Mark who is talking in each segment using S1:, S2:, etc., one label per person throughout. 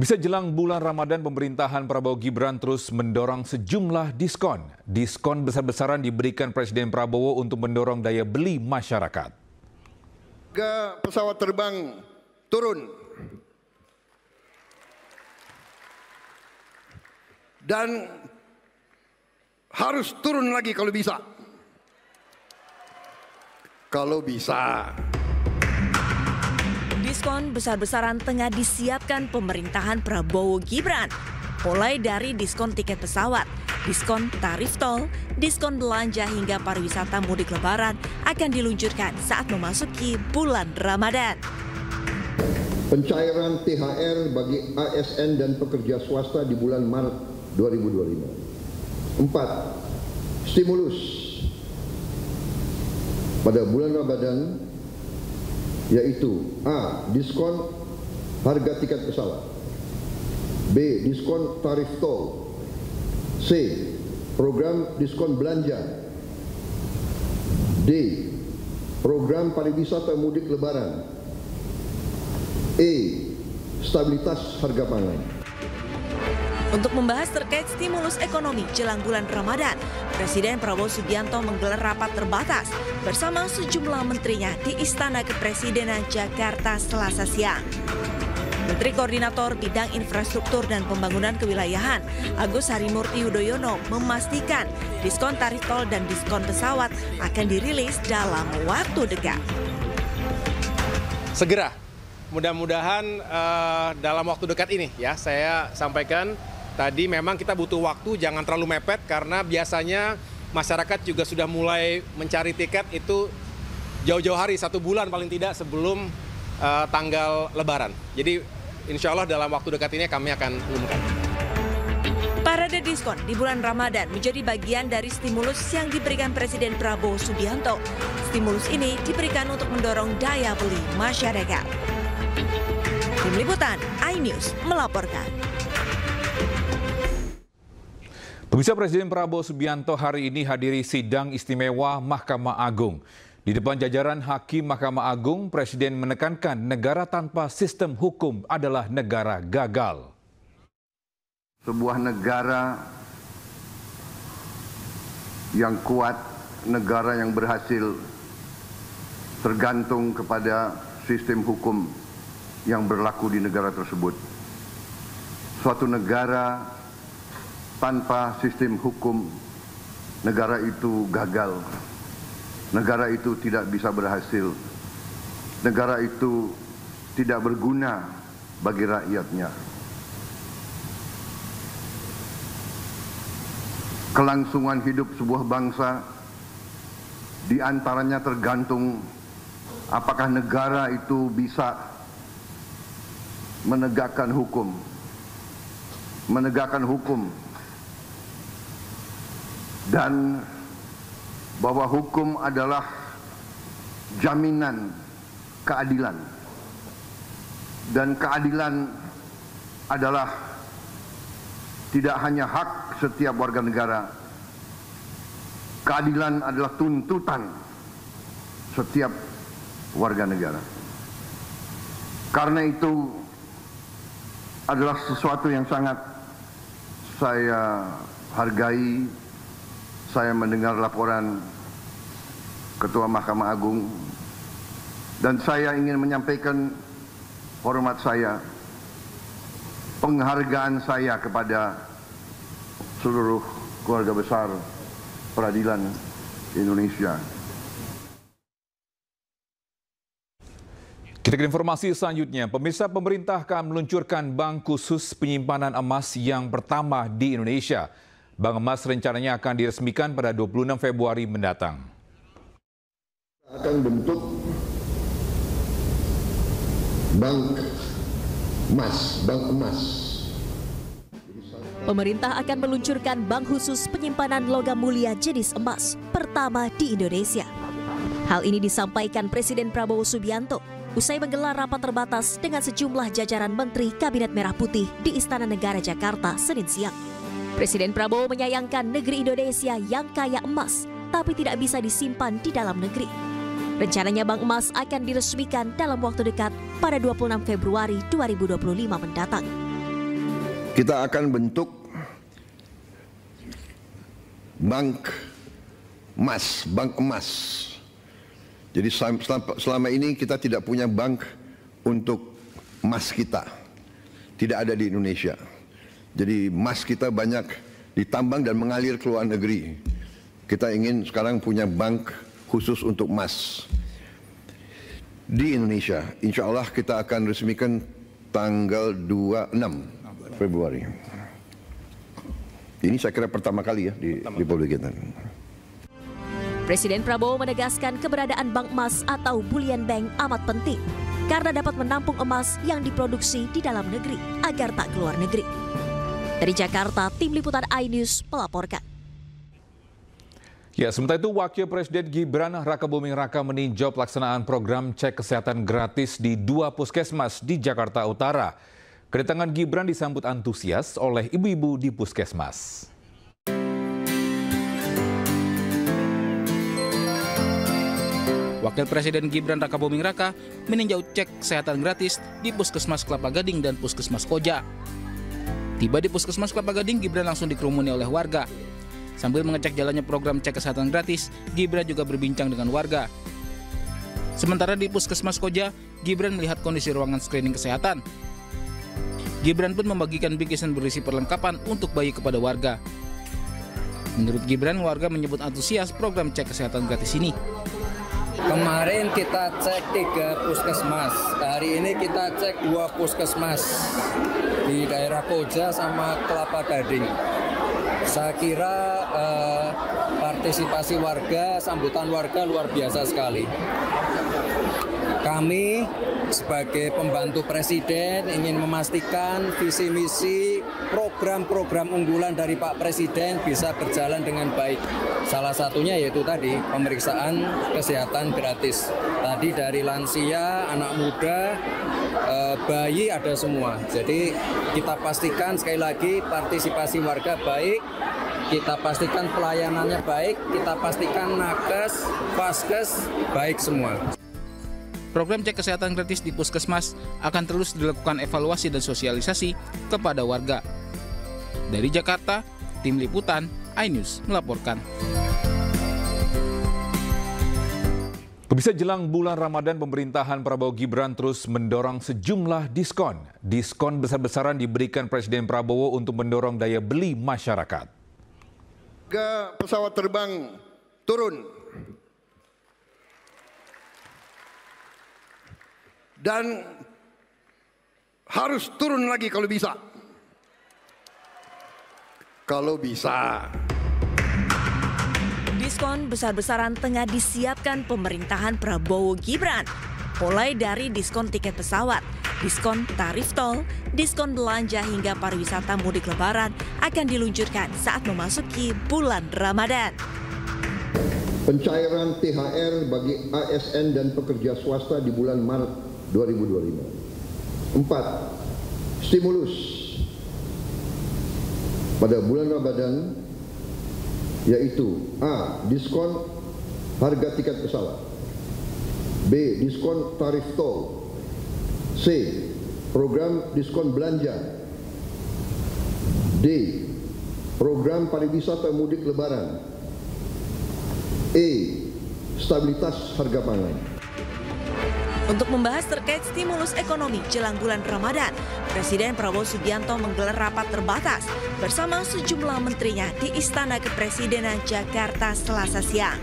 S1: Pemirsa, jelang bulan Ramadan, pemerintahan Prabowo Gibran terus mendorong sejumlah diskon. Diskon besar-besaran diberikan Presiden Prabowo untuk mendorong daya beli masyarakat.
S2: Harga pesawat terbang turun. Dan harus turun lagi kalau bisa. Kalau bisa.
S3: Diskon besar-besaran tengah disiapkan pemerintahan Prabowo Gibran. Mulai dari diskon tiket pesawat, diskon tarif tol, diskon belanja hingga pariwisata mudik lebaran akan diluncurkan saat memasuki bulan Ramadan.
S2: Pencairan THR bagi ASN dan pekerja swasta di bulan Maret 2025. 4. Stimulus pada bulan Ramadan, yaitu A. Diskon harga tiket pesawat, B. Diskon tarif tol, C. Program diskon belanja, D. Program pariwisata mudik lebaran, E. Stabilitas harga pangan.
S3: Untuk membahas terkait stimulus ekonomi jelang bulan Ramadan, Presiden Prabowo Subianto menggelar rapat terbatas bersama sejumlah menterinya di Istana Kepresidenan Jakarta Selasa siang. Menteri Koordinator Bidang Infrastruktur dan Pembangunan Kewilayahan, Agus Harimurti Yudhoyono, memastikan diskon tarif tol dan diskon pesawat akan dirilis dalam waktu dekat.
S4: Segera, mudah-mudahan dalam waktu dekat ini ya, saya sampaikan. Tadi memang kita butuh waktu, jangan terlalu mepet karena biasanya masyarakat juga sudah mulai mencari tiket itu jauh-jauh hari, 1 bulan paling tidak sebelum tanggal Lebaran. Jadi insya Allah dalam waktu dekat ini kami akan umumkan.
S3: Parade diskon di bulan Ramadan menjadi bagian dari stimulus yang diberikan Presiden Prabowo Subianto. Stimulus ini diberikan untuk mendorong daya beli masyarakat. Tim Liputan iNews melaporkan.
S1: Pemirsa, Presiden Prabowo Subianto hari ini hadiri sidang istimewa Mahkamah Agung. Di depan jajaran Hakim Mahkamah Agung, Presiden menekankan negara tanpa sistem hukum adalah negara gagal.
S2: Sebuah negara yang kuat, negara yang berhasil, tergantung kepada sistem hukum yang berlaku di negara tersebut. Suatu negara tanpa sistem hukum, negara itu gagal. Negara itu tidak bisa berhasil. Negara itu tidak berguna bagi rakyatnya. Kelangsungan hidup sebuah bangsa diantaranya tergantung apakah negara itu bisa menegakkan hukum. Dan bahwa hukum adalah jaminan keadilan. Dan keadilan adalah tidak hanya hak setiap warga negara. Keadilan adalah tuntutan setiap warga negara. Karena itu adalah sesuatu yang sangat saya hargai. Saya mendengar laporan Ketua Mahkamah Agung dan saya ingin menyampaikan hormat saya, penghargaan saya kepada seluruh keluarga besar peradilan Indonesia.
S1: Kita ke informasi selanjutnya. Pemirsa, pemerintah akan meluncurkan bank khusus penyimpanan emas yang pertama di Indonesia. Bank emas rencananya akan diresmikan pada 26 Februari mendatang.
S2: Akan bentuk bank emas.
S5: Pemerintah akan meluncurkan bank khusus penyimpanan logam mulia jenis emas pertama di Indonesia. Hal ini disampaikan Presiden Prabowo Subianto usai menggelar rapat terbatas dengan sejumlah jajaran Menteri Kabinet Merah Putih di Istana Negara Jakarta Senin siang. Presiden Prabowo menyayangkan negeri Indonesia yang kaya emas, tapi tidak bisa disimpan di dalam negeri. Rencananya bank emas akan diresmikan dalam waktu dekat pada 26 Februari 2025 mendatang.
S2: Kita akan bentuk bank emas. Jadi selama ini kita tidak punya bank untuk emas kita. Tidak ada di Indonesia. Jadi emas kita banyak ditambang dan mengalir ke luar negeri. Kita ingin sekarang punya bank khusus untuk emas di Indonesia. Insya Allah kita akan resmikan tanggal 26 Februari. Ini saya kira pertama kali ya di Republik kita.
S5: Presiden Prabowo menegaskan keberadaan bank emas atau bullion bank amat penting karena dapat menampung emas yang diproduksi di dalam negeri agar tak keluar negeri. Dari Jakarta, Tim Liputan iNews melaporkan.
S1: Ya, sementara itu Wakil Presiden Gibran Rakabuming Raka meninjau pelaksanaan program cek kesehatan gratis di 2 puskesmas di Jakarta Utara. Kedatangan Gibran disambut antusias oleh ibu-ibu di puskesmas.
S6: Wakil Presiden Gibran Rakabuming Raka meninjau cek kesehatan gratis di Puskesmas Kelapa Gading dan Puskesmas Koja. Tiba di Puskesmas Kelapa Gading, Gibran langsung dikerumuni oleh warga. Sambil mengecek jalannya program cek kesehatan gratis, Gibran juga berbincang dengan warga. Sementara di Puskesmas Koja, Gibran melihat kondisi ruangan screening kesehatan. Gibran pun membagikan bingkisan berisi perlengkapan untuk bayi kepada warga. Menurut Gibran, warga menyebut antusias program cek kesehatan gratis ini.
S7: Kemarin kita cek 3 puskesmas, hari ini kita cek 2 puskesmas di daerah Koja sama Kelapa Gading. Saya kira partisipasi warga, sambutan warga luar biasa sekali. Kami sebagai pembantu Presiden ingin memastikan visi misi program-program unggulan dari Pak Presiden bisa berjalan dengan baik. Salah satunya yaitu tadi pemeriksaan kesehatan gratis. Tadi dari lansia, anak muda, bayi ada semua. Jadi kita pastikan sekali lagi partisipasi warga baik, kita pastikan pelayanannya baik, kita pastikan nakes, vaskes baik semua.
S6: Program cek kesehatan gratis di Puskesmas akan terus dilakukan evaluasi dan sosialisasi kepada warga. Dari Jakarta, Tim Liputan iNews melaporkan.
S1: Pemirsa, jelang bulan Ramadan, pemerintahan Prabowo Gibran terus mendorong sejumlah diskon. Diskon besar-besaran diberikan Presiden Prabowo untuk mendorong daya beli masyarakat.
S2: Harga pesawat terbang turun. Dan harus turun lagi kalau bisa. Kalau bisa.
S3: Diskon besar-besaran tengah disiapkan pemerintahan Prabowo Gibran. Mulai dari diskon tiket pesawat, diskon tarif tol, diskon belanja hingga pariwisata mudik lebaran akan diluncurkan saat memasuki bulan Ramadan.
S2: Pencairan THR bagi ASN dan pekerja swasta di bulan Maret 2025. 4. Stimulus pada bulan Ramadan yaitu A. Diskon harga tiket pesawat, B. Diskon tarif tol, C. Program diskon belanja, D. Program pariwisata mudik lebaran, E. Stabilitas harga pangan.
S3: Untuk membahas terkait stimulus ekonomi jelang bulan Ramadan, Presiden Prabowo Subianto menggelar rapat terbatas bersama sejumlah menterinya di Istana Kepresidenan Jakarta Selasa siang.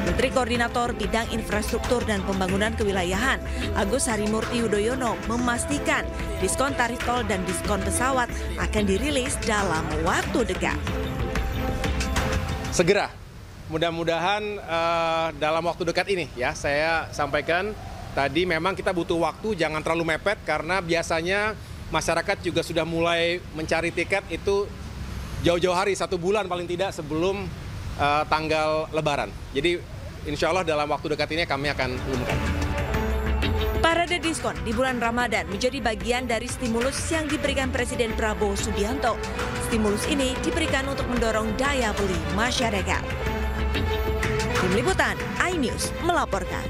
S3: Menteri Koordinator Bidang Infrastruktur dan Pembangunan Kewilayahan Agus Harimurti Yudhoyono memastikan diskon tarif tol dan diskon pesawat akan dirilis dalam waktu dekat.
S4: Segera, mudah-mudahan dalam waktu dekat ini ya, saya sampaikan tadi memang kita butuh waktu, jangan terlalu mepet karena biasanya masyarakat juga sudah mulai mencari tiket itu jauh-jauh hari, 1 bulan paling tidak sebelum tanggal Lebaran. Jadi insya Allah dalam waktu dekat ini kami akan umumkan.
S3: Parade diskon di bulan Ramadan menjadi bagian dari stimulus yang diberikan Presiden Prabowo Subianto. Stimulus ini diberikan untuk mendorong daya beli masyarakat. Tim Liputan iNews melaporkan.